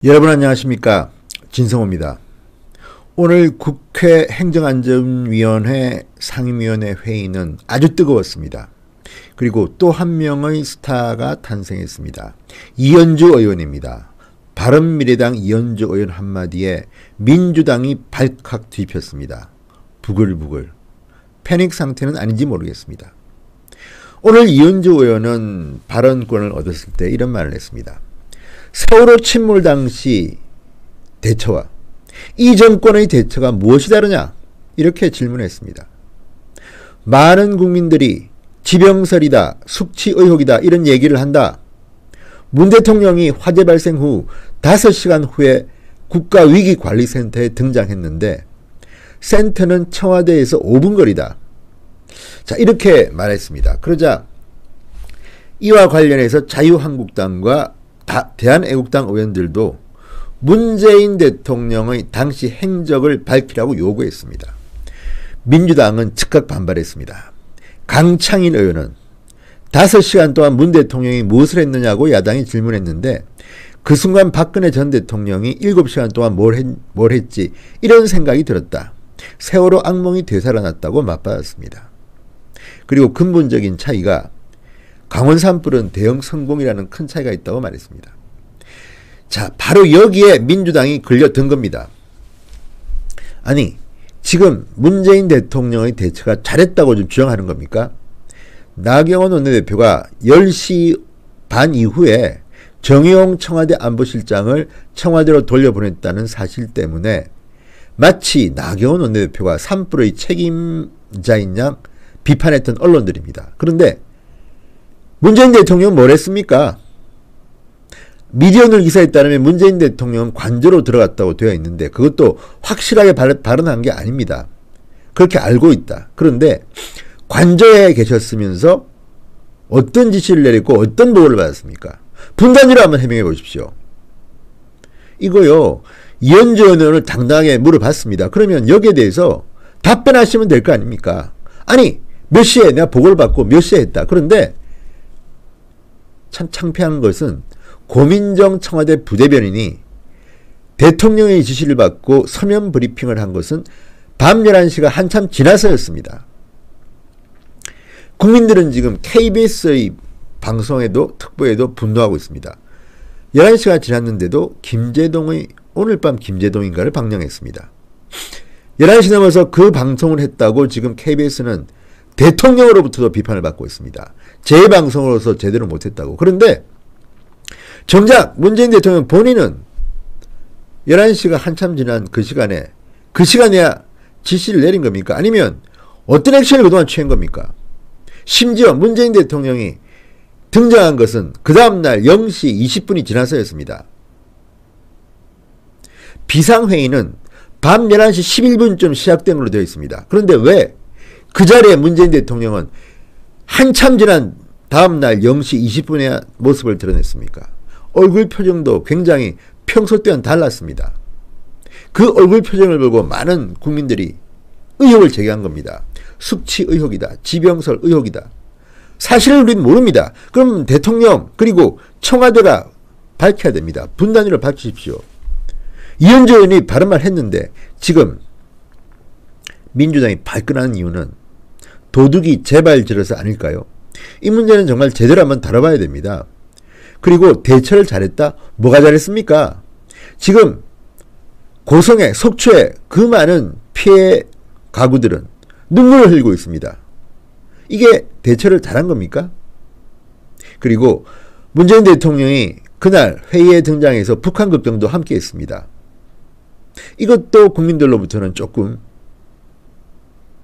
여러분 안녕하십니까, 진성호입니다. 오늘 국회 행정안전위원회 상임위원회 회의는 아주 뜨거웠습니다. 그리고 또 한 명의 스타가 탄생했습니다. 이현주 의원입니다. 바른미래당 이현주 의원 한마디에 민주당이 발칵 뒤집혔습니다. 부글부글. 패닉 상태는 아닌지 모르겠습니다. 오늘 이현주 의원은 발언권을 얻었을 때 이런 말을 했습니다. 세월호 침몰 당시 대처와 이 정권의 대처가 무엇이 다르냐? 이렇게 질문했습니다. 많은 국민들이 지병설이다, 숙취 의혹이다 이런 얘기를 한다. 문 대통령이 화재 발생 후 5시간 후에 국가위기관리센터에 등장했는데 센터는 청와대에서 5분 거리다. 자, 이렇게 말했습니다. 그러자 이와 관련해서 자유한국당과 대한애국당 의원들도 문재인 대통령의 당시 행적을 밝히라고 요구했습니다. 민주당은 즉각 반발했습니다. 강창일 의원은 5시간 동안 문 대통령이 무엇을 했느냐고 야당이 질문했는데 그 순간 박근혜 전 대통령이 7시간 동안 뭘 했지 이런 생각이 들었다. 세월호 악몽이 되살아났다고 맞받았습니다. 그리고 근본적인 차이가 강원 산불은 대형 성공이라는 큰 차이가 있다고 말했습니다. 자, 바로 여기에 민주당이 걸려든 겁니다. 아니, 지금 문재인 대통령의 대처가 잘했다고 좀 주장하는 겁니까? 나경원 원내대표가 10시 반 이후에 정의용 청와대 안보실장을 청와대로 돌려보냈다는 사실 때문에 마치 나경원 원내대표가 산불의 책임자인 양 비판했던 언론들입니다. 그런데 문재인 대통령은 뭘 했습니까? 미디어오늘 기사에 따르면 문재인 대통령은 관저로 들어갔다고 되어 있는데 그것도 확실하게 발언한 게 아닙니다. 그렇게 알고 있다. 그런데 관저에 계셨으면서 어떤 지시를 내렸고 어떤 보고를 받았습니까? 분단위로 한번 해명해 보십시오. 이거요, 이현주 의원을 당당하게 물어봤습니다. 그러면 여기에 대해서 답변하시면 될 거 아닙니까? 아니, 몇 시에 내가 보고를 받고 몇 시에 했다. 그런데 참 창피한 것은 고민정 청와대 부대변인이 대통령의 지시를 받고 서면 브리핑을 한 것은 밤 11시가 한참 지나서였습니다. 국민들은 지금 KBS의 방송에도 특보에도 분노하고 있습니다. 11시가 지났는데도 김제동의 오늘 밤 김제동인가를 방영했습니다. 11시 넘어서 그 방송을 했다고 지금 KBS는 대통령으로부터도 비판을 받고 있습니다. 재방송으로서 제대로 못했다고. 그런데 정작 문재인 대통령 본인은 11시가 한참 지난 그 시간에야 지시를 내린 겁니까? 아니면 어떤 액션을 그동안 취한 겁니까? 심지어 문재인 대통령이 등장한 것은 그 다음날 0시 20분이 지나서였습니다. 비상회의는 밤 11시 11분쯤 시작된 걸로 되어 있습니다. 그런데 왜 그 자리에 문재인 대통령은 한참 지난 다음날 0시 20분에 모습을 드러냈습니까? 얼굴 표정도 굉장히 평소 때와는 달랐습니다. 그 얼굴 표정을 보고 많은 국민들이 의혹을 제기한 겁니다. 숙취 의혹이다. 지병설 의혹이다. 사실을 우리는 모릅니다. 그럼 대통령 그리고 청와대가 밝혀야 됩니다. 분단위로 밝히십시오. 이현주 의원이 바른 말 했는데 지금 민주당이 발끈하는 이유는 도둑이 재발질해서 아닐까요? 이 문제는 정말 제대로 한번 다뤄봐야 됩니다. 그리고 대처를 잘했다? 뭐가 잘했습니까? 지금 고성에 속초에 그 많은 피해 가구들은 눈물을 흘리고 있습니다. 이게 대처를 잘한 겁니까? 그리고 문재인 대통령이 그날 회의에 등장해서 북한 급정도 함께 했습니다. 이것도 국민들로부터는 조금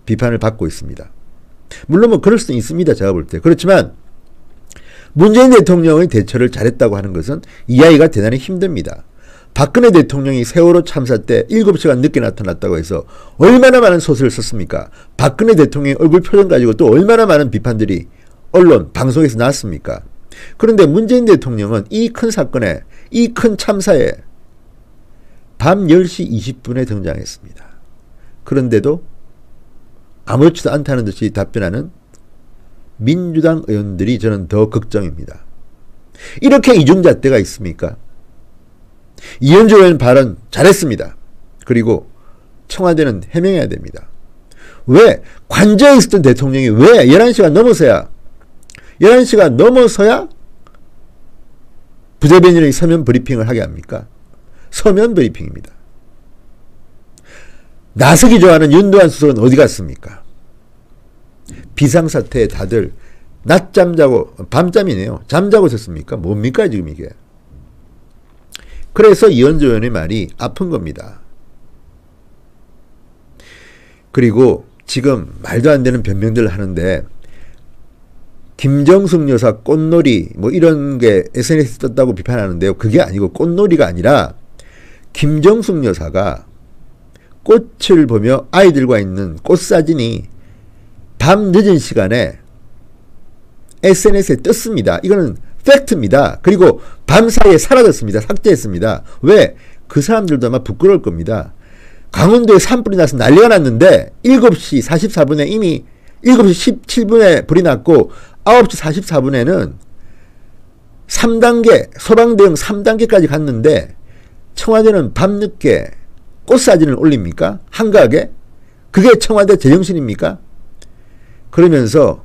비판을 받고 있습니다. 물론 뭐 그럴 수는 있습니다. 제가 볼 때. 그렇지만 문재인 대통령의 대처를 잘했다고 하는 것은 이해하기가 대단히 힘듭니다. 박근혜 대통령이 세월호 참사 때 7시간 늦게 나타났다고 해서 얼마나 많은 소설을 썼습니까? 박근혜 대통령의 얼굴 표정 가지고 또 얼마나 많은 비판들이 언론, 방송에서 나왔습니까? 그런데 문재인 대통령은 이 큰 사건에, 이 큰 참사에 밤 10시 20분에 등장했습니다. 그런데도 아무렇지도 않다는 듯이 답변하는 민주당 의원들이 저는 더 걱정입니다. 이렇게 이중잣대가 있습니까? 이현주 의원 발언 잘했습니다. 그리고 청와대는 해명해야 됩니다. 왜 관저에 있었던 대통령이 왜 11시가 넘어서야 부대변인에게 서면 브리핑을 하게 합니까? 서면 브리핑입니다. 나서기 좋아하는 윤두한 수석은 어디 갔습니까? 비상사태에 다들 낮잠 자고 밤잠이네요. 잠자고 있었습니까? 뭡니까 지금 이게. 그래서 이현주 의원의 말이 아픈 겁니다. 그리고 지금 말도 안 되는 변명들을 하는데 김정숙 여사 꽃놀이 뭐 이런 게 SNS에 떴다고 비판하는데요. 그게 아니고 꽃놀이가 아니라 김정숙 여사가 꽃을 보며 아이들과 있는 꽃사진이 밤 늦은 시간에 SNS에 떴습니다. 이거는 팩트입니다. 그리고 밤 사이에 사라졌습니다. 삭제했습니다. 왜? 그 사람들도 아마 부끄러울 겁니다. 강원도에 산불이 나서 난리가 났는데 7시 44분에 이미 7시 17분에 불이 났고 9시 44분에는 3단계 소방대응 3단계까지 갔는데 청와대는 밤늦게 꽃사진을 올립니까? 한가하게? 그게 청와대 제정신입니까? 그러면서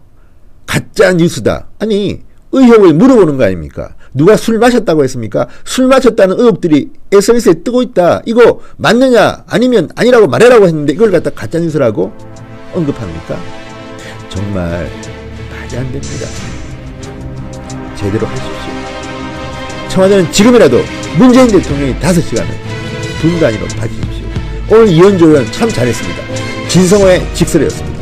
가짜 뉴스다. 아니 의혹을 물어보는 거 아닙니까? 누가 술 마셨다고 했습니까? 술 마셨다는 의혹들이 SNS에 뜨고 있다. 이거 맞느냐? 아니면 아니라고 말해라고 했는데 이걸 갖다 가짜 뉴스라고 언급합니까? 정말 말이 안 됩니다. 제대로 하십시오. 청와대는 지금이라도 문재인 대통령이 5시간을 분 단위로 봐주십시오. 오늘 이현주 의원 참 잘했습니다. 진성호의 직설이었습니다.